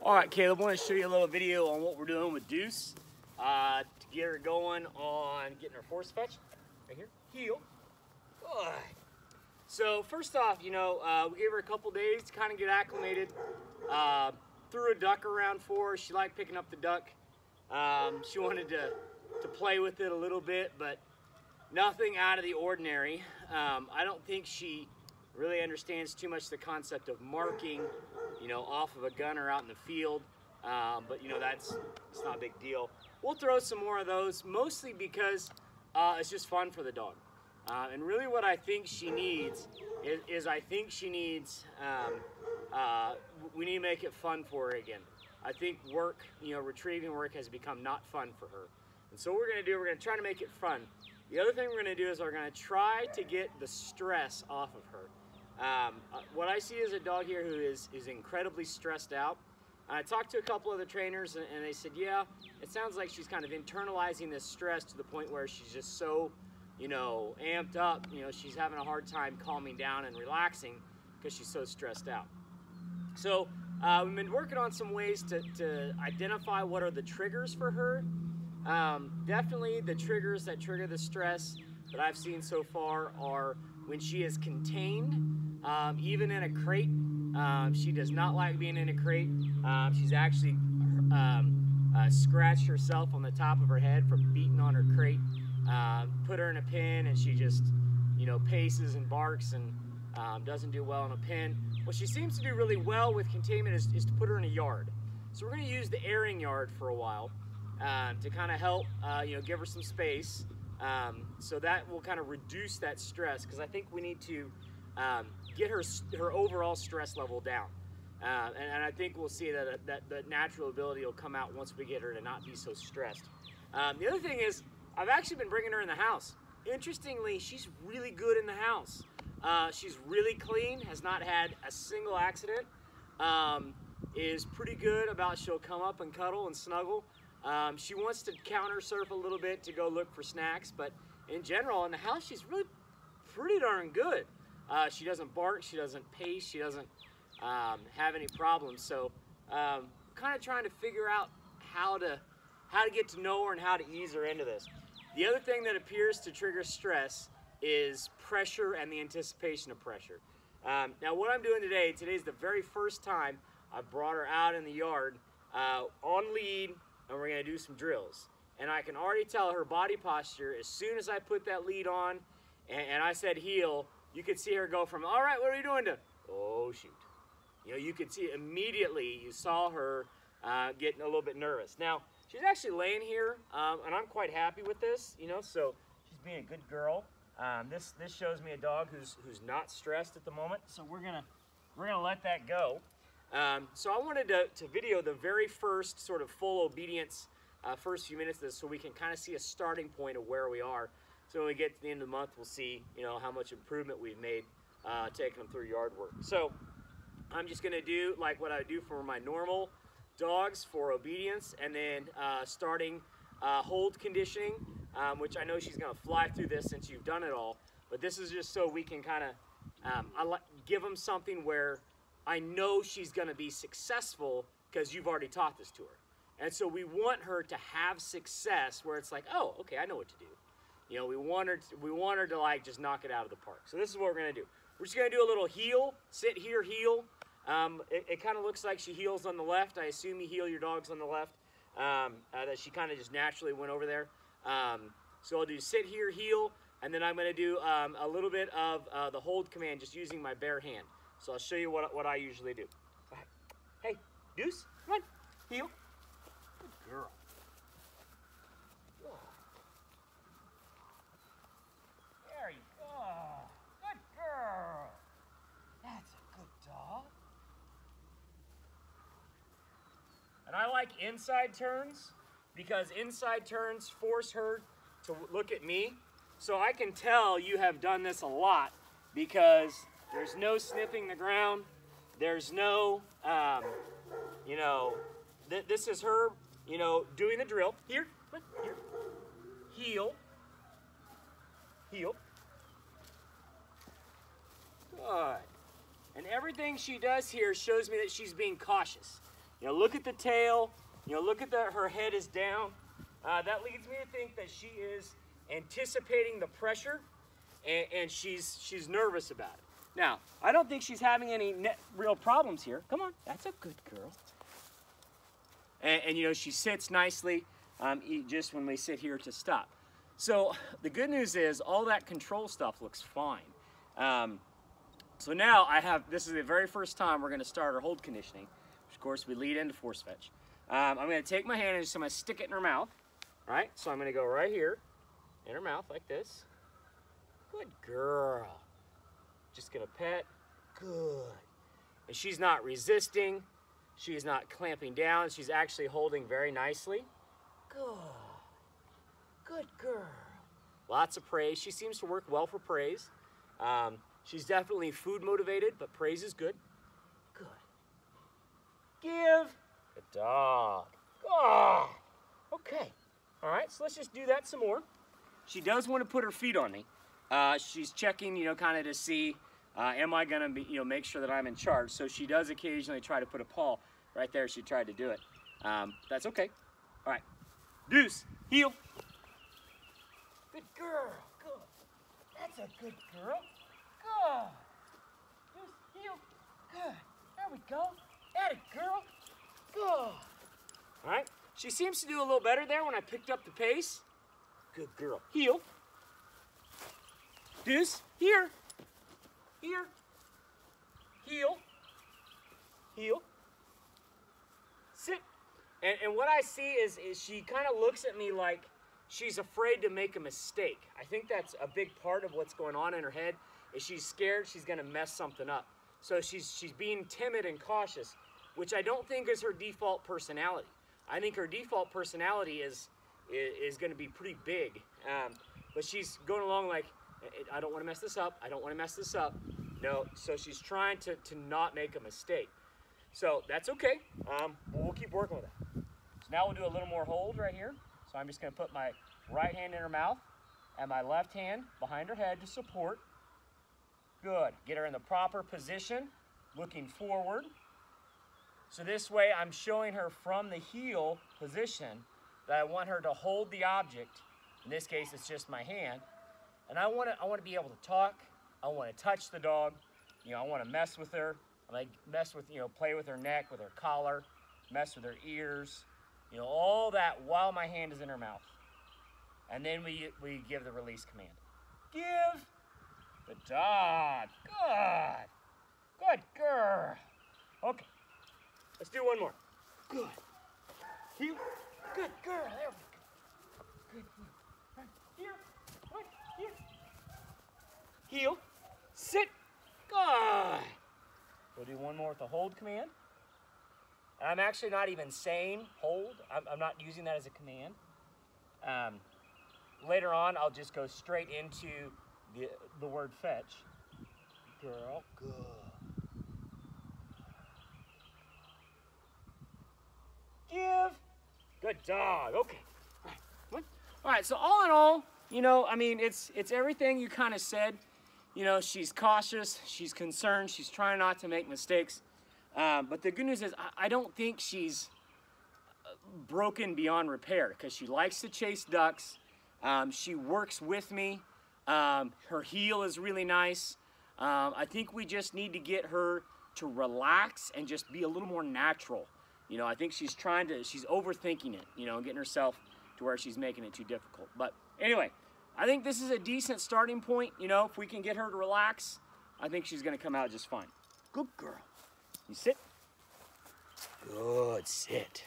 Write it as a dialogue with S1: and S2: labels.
S1: All right, Caleb, I want to show you a little video on what we're doing with Deuce to get her going on getting her force fetch. Right here, heel. Good. So first off, we gave her a couple days to kind of get acclimated. Threw a duck around for her. She liked picking up the duck. She wanted to play with it a little bit, but nothing out of the ordinary. I don't think she really understands too much the concept of marking, off of a gun or out in the field. But it's not a big deal. We'll throw some more of those, mostly because it's just fun for the dog. And really what I think she needs is we need to make it fun for her again. I think work, retrieving work has become not fun for her. And so what we're gonna try to make it fun. The other thing we're gonna do is we're gonna try to get the stress off of her. What I see is a dog here who is incredibly stressed out. I talked to a couple of the trainers and they said, yeah, it sounds like she's kind of internalizing this stress to the point where she's just so, amped up, she's having a hard time calming down and relaxing because she's so stressed out. So we've been working on some ways to identify what are the triggers for her. Definitely the triggers that trigger the stress that I've seen so far are when she is contained, even in a crate. She does not like being in a crate. She's actually scratched herself on the top of her head from beating on her crate. Put her in a pen and she just, paces and barks and doesn't do well in a pen. What she seems to do really well with containment is to put her in a yard. So we're going to use the airing yard for a while to kind of help, give her some space. So that will kind of reduce that stress, because I think we need to get her overall stress level down. And I think we'll see that the natural ability will come out once we get her to not be so stressed. The other thing is, I've actually been bringing her in the house. Interestingly, she's really good in the house. She's really clean, has not had a single accident, is pretty good about she'll come up and cuddle and snuggle. She wants to counter surf a little bit to go look for snacks, but in general, in the house, she's really pretty darn good. She doesn't bark, she doesn't pace, she doesn't have any problems. So kind of trying to figure out how to get to know her and how to ease her into this. The other thing that appears to trigger stress is pressure and the anticipation of pressure. Now what I'm doing today's the very first time I brought her out in the yard on lead, and we're gonna do some drills. And I can already tell her body posture, as soon as I put that lead on and I said heel, you could see her go from, all right, what are you doing, to, oh shoot. You could see immediately, you saw her getting a little bit nervous. Now, she's actually laying here, and I'm quite happy with this, so she's being a good girl. This shows me a dog who's not stressed at the moment, so we're gonna let that go. So I wanted to video the very first sort of full obedience first few minutes of this, so we can kind of see a starting point of where we are. So when we get to the end of the month, we'll see how much improvement we've made taking them through yard work. So I'm just gonna do like what I do for my normal dogs for obedience, and then starting hold conditioning, which I know she's gonna fly through this since you've done it all, but this is just so we can kind of give them something where I know she's gonna be successful because you've already taught this to her. And so we want her to have success where it's like, oh, okay, I know what to do. We want her to like just knock it out of the park. So this is what we're gonna do. We're just gonna do a little heel, sit here, heel. It kind of looks like she heels on the left. I assume you heel your dogs on the left. That she kind of just naturally went over there. So I'll do sit here, heel, and then I'm gonna do a little bit of the hold command just using my bare hand. So I'll show you what I usually do. All right. Hey, Deuce, come on, heel. Good girl. There you go. Good girl. That's a good dog. And I like inside turns because inside turns force her to look at me. So I can tell you have done this a lot because there's no sniffing the ground. There's no, this is her, doing the drill. Here, here, heel, heel. Good. And everything she does here shows me that she's being cautious. You know, look at the tail. You know, look at her head is down. That leads me to think that she is anticipating the pressure, and she's nervous about it. Now, I don't think she's having any real problems here. Come on, that's a good girl. And you know, she sits nicely just when we sit here to stop. So the good news is all that control stuff looks fine. So now this is the very first time we're going to start our hold conditioning, which of course we lead into force fetch. I'm going to take my hand and just I'm going to stick it in her mouth. All right, so I'm going to go right here in her mouth like this. Good girl. Just going to pet. Good. And she's not resisting. She's not clamping down. She's actually holding very nicely. Good. Good girl. Lots of praise. She seems to work well for praise. She's definitely food motivated, but praise is good. Good. Give. Good dog. Oh. Okay. All right, so let's just do that some more. She does want to put her feet on me. She's checking, you know, kind of to see, am I going to be, you know, make sure that I'm in charge. So she does occasionally try to put a paw right there. She tried to do it. That's okay. All right. Deuce, heel. Good girl. Good. That's a good girl. Good. Deuce, heel. Good. There we go. That a girl. Good. All right. She seems to do a little better there when I picked up the pace. Good girl. Heel. Deuce, here. Here. Heel. Heel. Sit. And what I see is she kind of looks at me like she's afraid to make a mistake. I think that's a big part of what's going on in her head, is she's scared she's going to mess something up. So she's being timid and cautious, which I don't think is her default personality. I think her default personality is going to be pretty big. But she's going along like, I don't want to mess this up. I don't want to mess this up. No, so she's trying to not make a mistake. So that's okay. We'll keep working with that. So now we'll do a little more hold right here. So I'm just going to put my right hand in her mouth and my left hand behind her head to support. Good. Get her in the proper position, looking forward. So this way I'm showing her from the heel position that I want her to hold the object. In this case, it's just my hand. And I want to be able to talk. I want to touch the dog. You know, I want to mess with her. I like mess with, you know, play with her neck, with her collar, mess with her ears. You know, all that while my hand is in her mouth. And then we give the release command. Give. Good dog. Good. Good girl. Okay. Let's do one more. Good. Heel. Good girl. There we go. Good. Right here. Right here. Heel. Sit. Good. We'll do one more with the hold command. And I'm actually not even saying hold. I'm not using that as a command. Later on, I'll just go straight into the word fetch. Girl. Good. Give. Good dog. Okay. All right. What? All right. So all in all, you know, I mean, it's everything you kind of said. You know, she's cautious. She's concerned. She's trying not to make mistakes. But the good news is I don't think she's broken beyond repair, because she likes to chase ducks. She works with me. Her heel is really nice. I think we just need to get her to relax and just be a little more natural. You know, I think she's overthinking it, you know, and getting herself to where she's making it too difficult. But anyway, I think this is a decent starting point. You know, if we can get her to relax, I think she's going to come out just fine. Good girl. You sit. Good, sit.